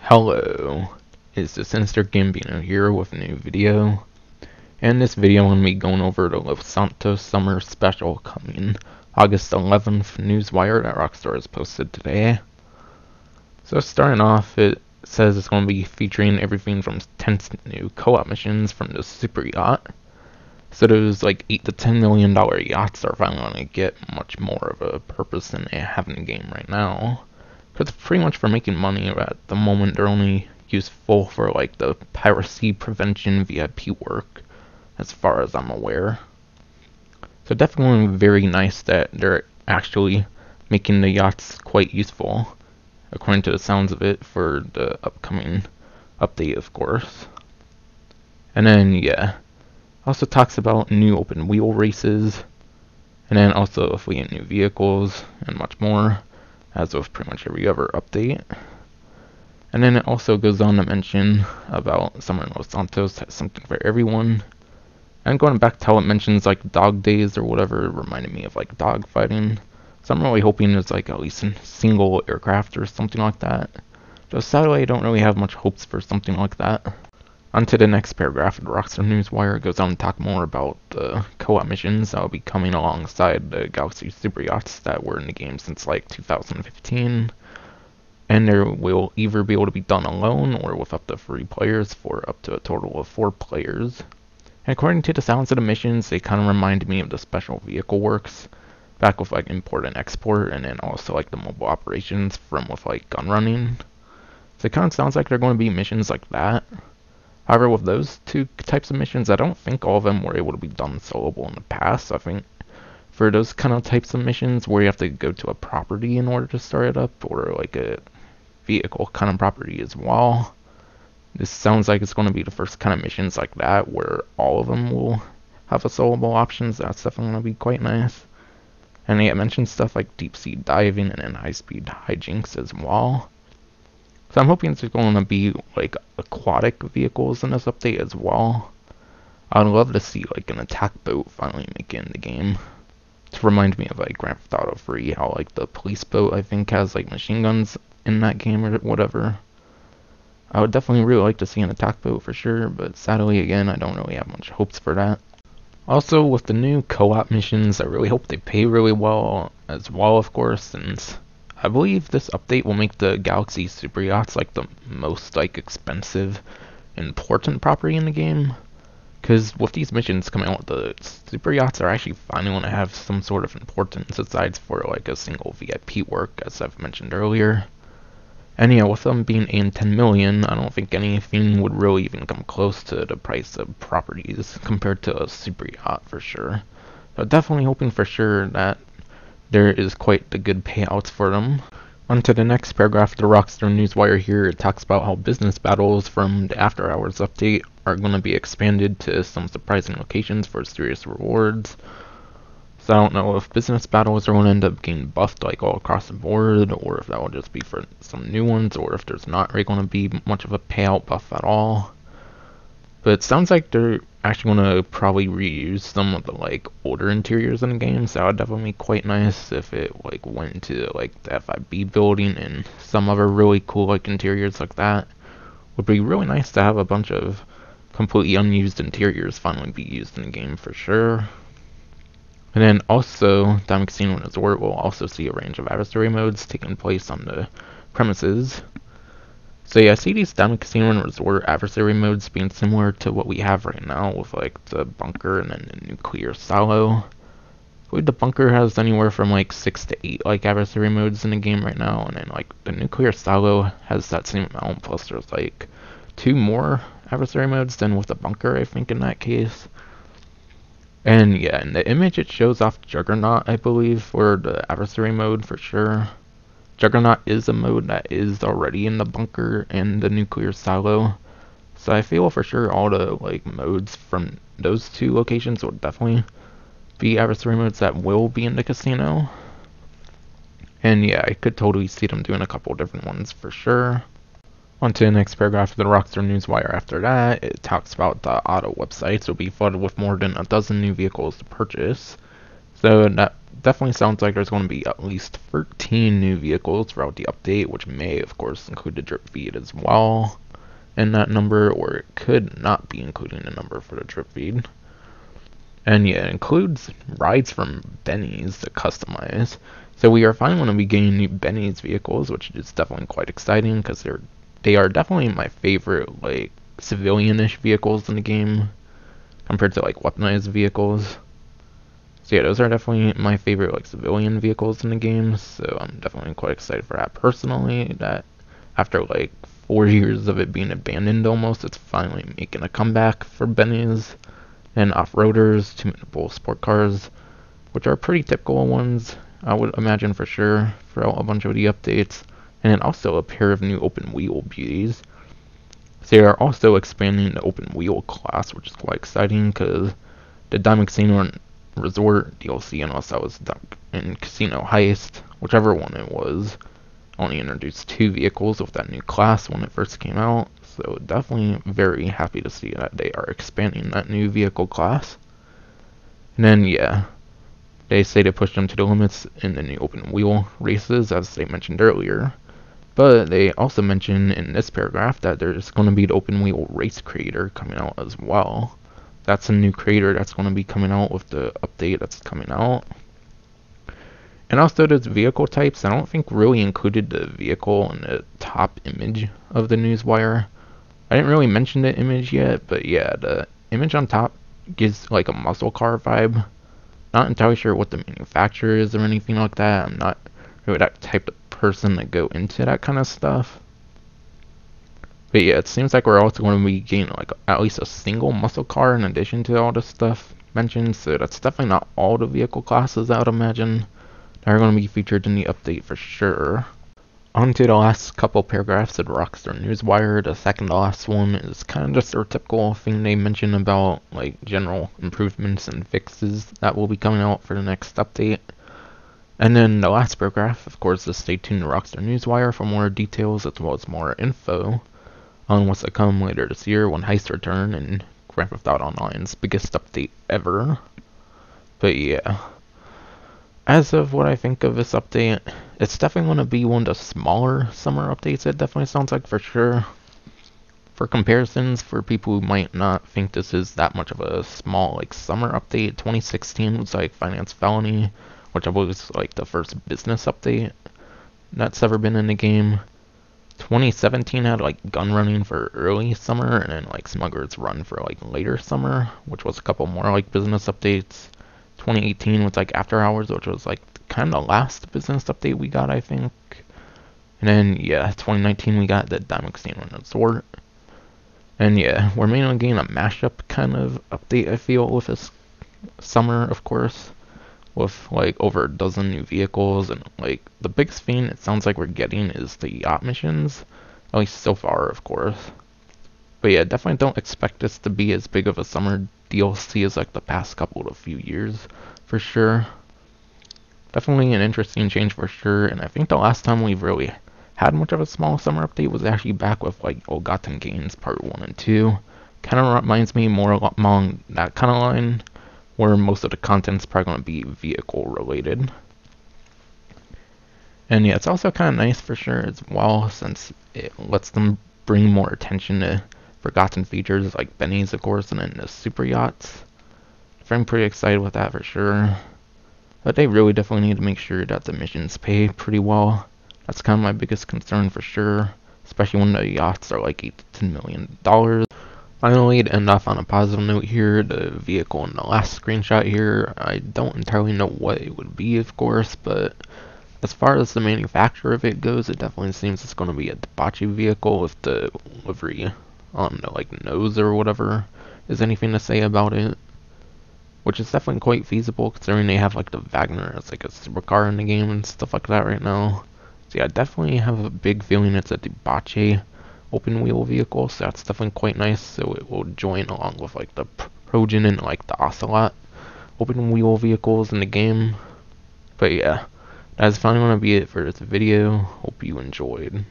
Hello, it's the Sinister Gambino here with a new video. In this video I'm going to be going over the Los Santos Summer Special coming August 11th newswire that Rockstar has posted today. So starting off, it says it's going to be featuring everything from 10 new co-op missions from the Super Yacht. So those like $8 to $10 million yachts are finally going to get much more of a purpose than they have in the game right now. Because pretty much for making money at the moment, they're only useful for like the piracy prevention VIP work, as far as I'm aware. So definitely very nice that they're actually making the yachts quite useful, according to the sounds of it, for the upcoming update, of course. And then yeah, also talks about new open wheel races, and then also if we get new vehicles and much more, as with pretty much every other update. And then it also goes on to mention about Summer in Los Santos has something for everyone. And going back to how it mentions like dog days or whatever, it reminded me of like dog fighting. So I'm really hoping there's like at least a single aircraft or something like that. Just sadly I don't really have much hopes for something like that. On to the next paragraph of the Rockstar Newswire. It goes on to talk more about the co-op missions that will be coming alongside the Galaxy Super Yachts that were in the game since like 2015. And they will either be able to be done alone or with up to 3 players for up to a total of 4 players. And according to the sounds of the missions, they kind of remind me of the special vehicle works back with like import and export, and then also like the mobile operations from with like gun running. So it kind of sounds like they're going to be missions like that. However, with those two types of missions, I don't think all of them were able to be done soloable in the past. So I think for those kind of types of missions where you have to go to a property in order to start it up, or like a vehicle kind of property as well, this sounds like it's going to be the first kind of missions like that where all of them will have a soloable options. That's definitely going to be quite nice. And it mentions stuff like deep sea diving and then high speed hijinks as well. So I'm hoping it's going to be like aquatic vehicles in this update as well. I'd love to see like an attack boat finally make it in the game. To remind me of like Grand Theft Auto 3, how like the police boat I think has like machine guns in that game or whatever. I would definitely really like to see an attack boat for sure, but sadly again I don't really have much hopes for that. Also with the new co-op missions, I really hope they pay really well as well, of course, since I believe this update will make the Galaxy Super Yachts like the most like expensive, important property in the game. Because with these missions coming out, the Super Yachts are actually finally going to have some sort of importance aside for like a single VIP work, as I've mentioned earlier. And yeah, with them being 8 and 10 million, I don't think anything would really even come close to the price of properties compared to a Super Yacht for sure. So definitely hoping for sure that there is quite the good payouts for them. On to the next paragraph of the Rockstar Newswire here. It talks about how business battles from the After Hours update are going to be expanded to some surprising locations for serious rewards. So I don't know if business battles are going to end up getting buffed like all across the board, or if that will just be for some new ones, or if there's not really going to be much of a payout buff at all. But it sounds like they're actually going to probably reuse some of the like older interiors in the game, so that would definitely be quite nice if it like went into like the FIB building and some other really cool like interiors like that. Would be really nice to have a bunch of completely unused interiors finally be used in the game for sure. And then also, Diamond Casino Resort will also see a range of adversary modes taking place on the premises. So yeah, I see these Diamond Casino and Resort adversary modes being similar to what we have right now with like the bunker and then the nuclear silo. I believe the bunker has anywhere from like 6 to 8 like adversary modes in the game right now, and then like the nuclear silo has that same amount, plus there's like 2 more adversary modes than with the bunker, I think, in that case. And yeah, in the image it shows off Juggernaut, I believe, for the adversary mode for sure. Juggernaut is a mode that is already in the bunker and the nuclear silo, so I feel for sure all the like modes from those 2 locations will definitely be adversary modes that will be in the casino. And yeah, I could totally see them doing a couple different ones for sure. On to the next paragraph of the Rockstar Newswire. After that, it talks about the auto websites will be flooded with more than a dozen new vehicles to purchase. So that definitely sounds like there's going to be at least 13 new vehicles throughout the update, which may, of course, include the drip feed as well in that number, or it could not be including the number for the drip feed. And yeah, it includes rides from Benny's to customize. So we are finally going to be getting new Benny's vehicles, which is definitely quite exciting because they are definitely my favorite like civilian-ish vehicles in the game compared to like weaponized vehicles. So yeah, those are definitely my favorite like civilian vehicles in the game. So I'm definitely quite excited for that personally. That after like 4 years of it being abandoned almost, it's finally making a comeback for Benny's. And off-roaders, tunable sport cars, which are pretty typical ones, I would imagine for sure, throughout a bunch of the updates. And then also a pair of new open wheel beauties. So they are also expanding the open wheel class, which is quite exciting because the Diamond Casino Resort DLC, unless that was in Casino Heist, whichever one it was, only introduced 2 vehicles with that new class when it first came out. So definitely very happy to see that they are expanding that new vehicle class. And then yeah, they say they pushed them to the limits in the new open wheel races, as they mentioned earlier. But they also mention in this paragraph that there's going to be the open wheel race creator coming out as well. That's a new creator that's going to be coming out with the update that's coming out. And also those vehicle types, I don't think really included the vehicle in the top image of the newswire. I didn't really mention the image yet, but yeah, the image on top gives like a muscle car vibe. Not entirely sure what the manufacturer is or anything like that. I'm not really that type of person to go into that kind of stuff. But yeah, it seems like we're also going to be getting like at least a single muscle car in addition to all the stuff mentioned. So that's definitely not all the vehicle classes, I would imagine, that are going to be featured in the update for sure. On to the last couple paragraphs of the Rockstar Newswire. The second to last one is kind of just their typical thing they mention about like general improvements and fixes that will be coming out for the next update. And then the last paragraph, of course, is stay tuned to Rockstar Newswire for more details as well as more info on what's to come later this year when Heist return and Grand Theft Auto Online's biggest update ever. But yeah, as of what I think of this update, it's definitely going to be one of the smaller summer updates, it definitely sounds like for sure. For comparisons, for people who might not think this is that much of a small like summer update, 2016 was like Finance Felony, which I believe is like the first business update that's ever been in the game. 2017 had like gun running for early summer, and then like Smuggler's Run for like later summer, which was a couple more like business updates. 2018 was like After Hours, which was like kind of the last business update we got, I think. And then yeah, 2019 we got the Diamond Casino Resort. And yeah, we're mainly getting a mashup kind of update, I feel, with this summer, of course, with like over a dozen new vehicles. And like the biggest thing it sounds like we're getting is the yacht missions, at least so far, of course. But yeah, definitely don't expect this to be as big of a summer DLC as like the past couple of few years, for sure. Definitely an interesting change for sure, and I think the last time we've really had much of a small summer update was actually back with like Ill-Gotten Gains Part 1 and 2. Kind of reminds me more along that kind of line, where most of the content's probably going to be vehicle related. And yeah, it's also kind of nice for sure as well, since it lets them bring more attention to forgotten features like Benny's, of course, and then the Super Yachts. I'm pretty excited with that for sure. But they really definitely need to make sure that the missions pay pretty well. That's kind of my biggest concern for sure, especially when the yachts are like $8 to $10 million. Finally, to end off on a positive note here, the vehicle in the last screenshot here, I don't entirely know what it would be, of course, but as far as the manufacturer of it goes, it definitely seems it's going to be a Dewbauchee vehicle with the livery on the like nose or whatever is anything to say about it, which is definitely quite feasible considering they have like the Wagner as like a supercar in the game and stuff like that right now. So yeah, I definitely have a big feeling it's a Dewbauchee open wheel vehicle, so that's definitely quite nice. So it will join along with like the Progen and like the Ocelot open wheel vehicles in the game. But yeah, that's finally going to be it for this video. Hope you enjoyed.